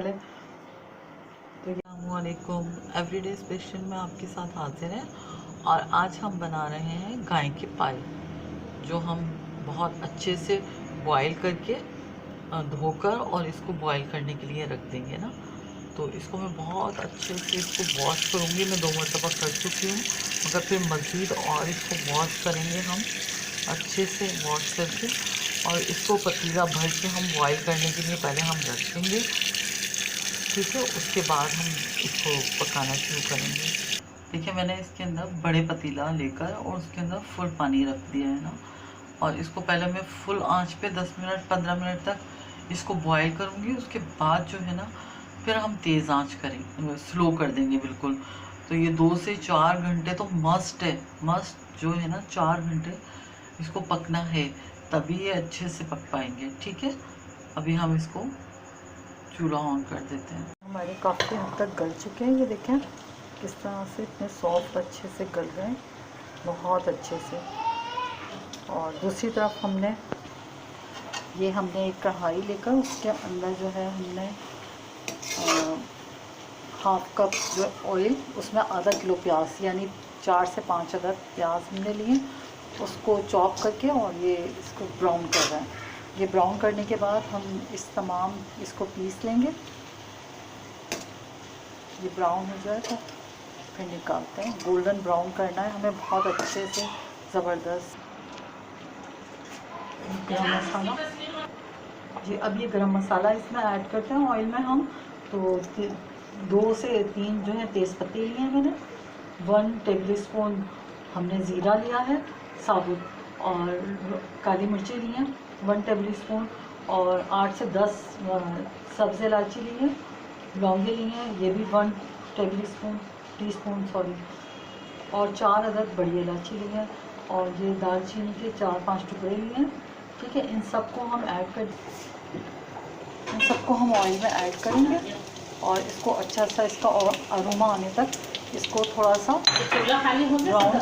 पहले। तो अस्सलामुअलैकुम, एवरीडे स्पेशल में आपके साथ हाजिर हैं। और आज हम बना रहे हैं गाय के पाए, जो हम बहुत अच्छे से बॉईल करके धोकर और इसको बॉईल करने के लिए रख देंगे ना। तो इसको मैं बहुत अच्छे से इसको वॉश करूँगी। मैं 2 मरतबा कर चुकी हूँ, मगर फिर मज़ीद और इसको वॉश करेंगे हम अच्छे से वॉश करके। और इसको पतीला भर के हम बॉईल करने के लिए पहले हम रख देंगे, ठीक है। उसके बाद हम इसको पकाना शुरू करेंगे। देखिए, मैंने इसके अंदर बड़े पतीला लेकर और उसके अंदर फुल पानी रख दिया है ना। और इसको पहले मैं फुल आंच पे 10 मिनट 15 मिनट तक इसको बॉईल करूँगी। उसके बाद जो है ना, फिर हम तेज़ आंच करेंगे, स्लो कर देंगे बिल्कुल। तो ये 2 से 4 घंटे तो मस्ट है, मस्ट जो है ना, 4 घंटे इसको पकना है, तभी ये अच्छे से पक पाएंगे, ठीक है। अभी हम इसको चूल्हा ऑन कर देते हैं। हमारे काफ़ी हद तक गल चुके हैं, ये देखें किस तरह से इतने सॉफ्ट अच्छे से गल गए, बहुत अच्छे से। और दूसरी तरफ हमने एक कढ़ाई लेकर उसके अंदर जो है हमने हाफ कप जो ऑयल, उसमें आधा किलो प्याज यानी 4 से 5 अदद प्याज हमने लिए, उसको चॉप करके और ये इसको ब्राउन कर रहे हैं। ये ब्राउन करने के बाद हम इसको पीस लेंगे। ये ब्राउन हो जाए तो फिर निकालते हैं। गोल्डन ब्राउन करना है हमें बहुत अच्छे से, ज़बरदस्त। गरम मसाला जी, अब ये गरम मसाला इसमें ऐड करते हैं ऑयल में हम। तो 2 से 3 जो है तेज़पत्ते लिए हैं मैंने, 1 टेबल स्पून हमने ज़ीरा लिया है साबुत, और काली मिर्ची ली हैं 1 टेबल स्पून, और 8 से 10 सब्ज़ इलायची ली है, लौंगे ली हैं ये भी 1 टीस्पून सॉरी, और 4 अदद बड़ी इलायची ली है, और ये दालचीनी के 4-5 टुकड़े लिए हैं, ठीक है। इन सबको हम ऑयल में ऐड करेंगे और इसको अच्छा सा इसका अरोमा आने तक इसको थोड़ा सा ब्राउन।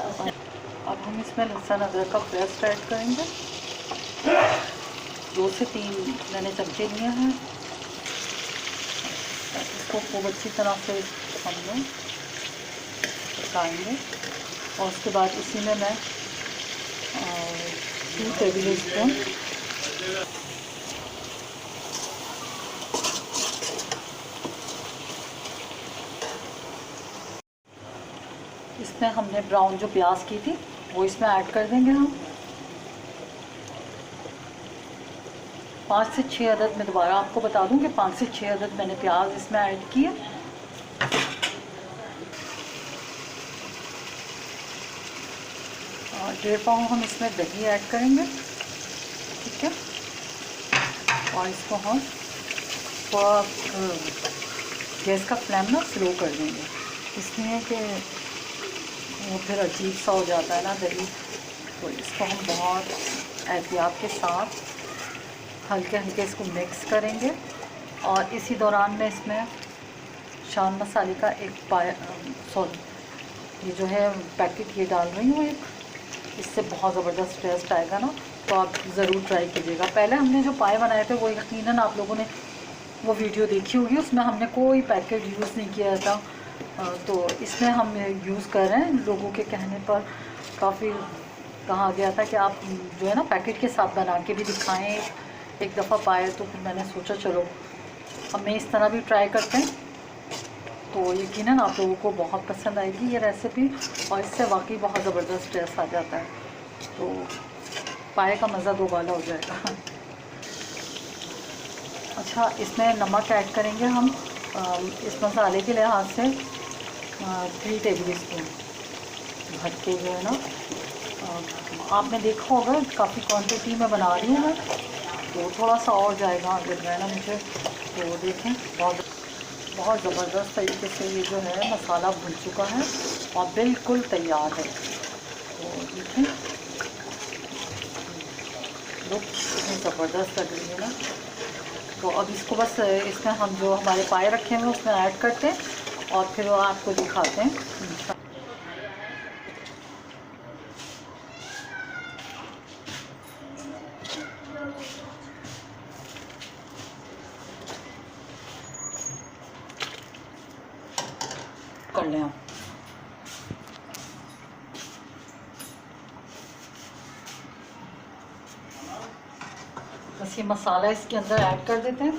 अब हम इसमें लहसुन अदरक का पेस्ट ऐड करेंगे। 2 से 3 मैंने चमचे लिए हैं। इसको खूब अच्छी तरह से हम लोग पकाएंगे। और उसके बाद इसी में मैं 2 टेबल स्पून इसमें हमने ब्राउन जो प्याज की थी वो इसमें ऐड कर देंगे हम। 5 से 6 अदद, मैं दोबारा आपको बता दूं कि 5 से 6 अदद मैंने प्याज इसमें ऐड किए। और 1.5 पाव हम इसमें दही ऐड करेंगे, ठीक है। और इसको हम थोड़ा गैस का फ्लेम ना स्लो कर देंगे, इसलिए कि वो फिर अजीब सा हो जाता है ना दही। तो इसको हम बहुत एहतियात के साथ हल्के हल्के इसको मिक्स करेंगे। और इसी दौरान में इसमें शान मसाले का ये जो है पैकेट ये डाल रही हूँ एक, इससे बहुत ज़बरदस्त टेस्ट आएगा ना। तो आप ज़रूर ट्राई कीजिएगा। पहले हमने जो पाए बनाए थे वो यकीनन आप लोगों ने वो वीडियो देखी होगी, उसमें हमने कोई पैकेट यूज़ नहीं किया था। तो इसमें हम यूज़ कर रहे हैं। लोगों के कहने पर काफ़ी कहा गया था कि आप जो है ना पैकेट के साथ बना के भी दिखाएं एक दफ़ा पाए। तो फिर मैंने सोचा चलो हमें इस तरह भी ट्राई करते हैं। तो यकीनन आप लोगों को बहुत पसंद आएगी ये रेसिपी, और इससे वाकई बहुत ज़बरदस्त टेस्ट आ जाता है। तो पाए का मज़ा दोबाला हो जाएगा। अच्छा, इसमें नमक ऐड करेंगे हम इस मसाले के लिहाज से 3 टेबल स्पून भर के जो है ना। आपने देखा होगा काफ़ी क्वांटिटी में बना रही हूँ मैं, तो थोड़ा सा और जाएगा अगर है ना मुझे। तो देखें बहुत ज़बरदस्त तरीके से ये जो है मसाला भुन चुका है और बिल्कुल तैयार है। तो देखें लुक कितनी ज़बरदस्त लग रही है ना। तो अब इसको बस इसमें हम जो हमारे पाए रखे हैं उसमें ऐड करते हैं और फिर आपको दिखाते हैं। कर लें हम। बस ये मसाला इसके अंदर ऐड कर देते हैं।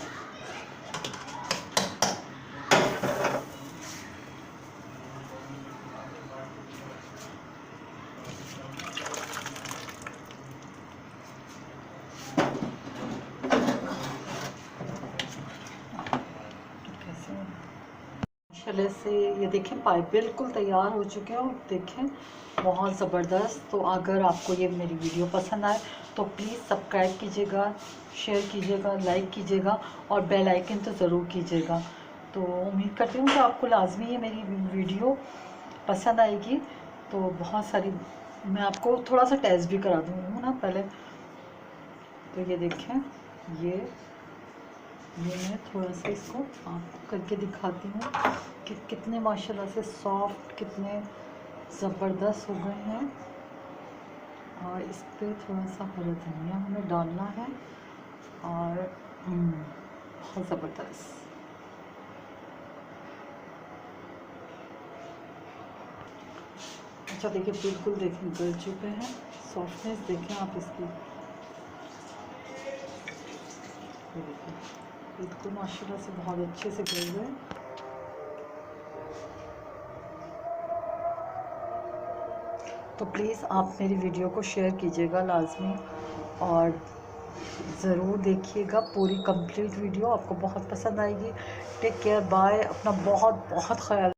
माशाल्लाह से ये देखें पाइप बिल्कुल तैयार हो चुके हैं और देखें बहुत ज़बरदस्त। तो अगर आपको ये मेरी वीडियो पसंद आए तो प्लीज़ सब्सक्राइब कीजिएगा, शेयर कीजिएगा, लाइक कीजिएगा और बेल आइकन तो ज़रूर कीजिएगा। तो उम्मीद करती हूँ कि आपको लाजमी ये मेरी वीडियो पसंद आएगी। तो बहुत सारी मैं आपको थोड़ा सा टेस्ट भी करा दूँगी ना पहले। तो ये देखें ये मैं थोड़ा सा इसको आपको करके दिखाती हूँ कि कितने माशाल्लाह से सॉफ्ट, कितने ज़बरदस्त हो गए हैं। और इस पर थोड़ा सा हरा धनिया हमें डालना है और बहुत ज़बरदस्त। अच्छा देखिए बिल्कुल देखें गल चुके हैं, सॉफ्टनेस देखें आप इसकी, बिल्कुल माशाल्लाह से बहुत अच्छे से गल गए। तो प्लीज़ आप मेरी वीडियो को शेयर कीजिएगा लाजमी और ज़रूर देखिएगा पूरी कंप्लीट वीडियो, आपको बहुत पसंद आएगी। टेक केयर, बाय, अपना बहुत बहुत ख्याल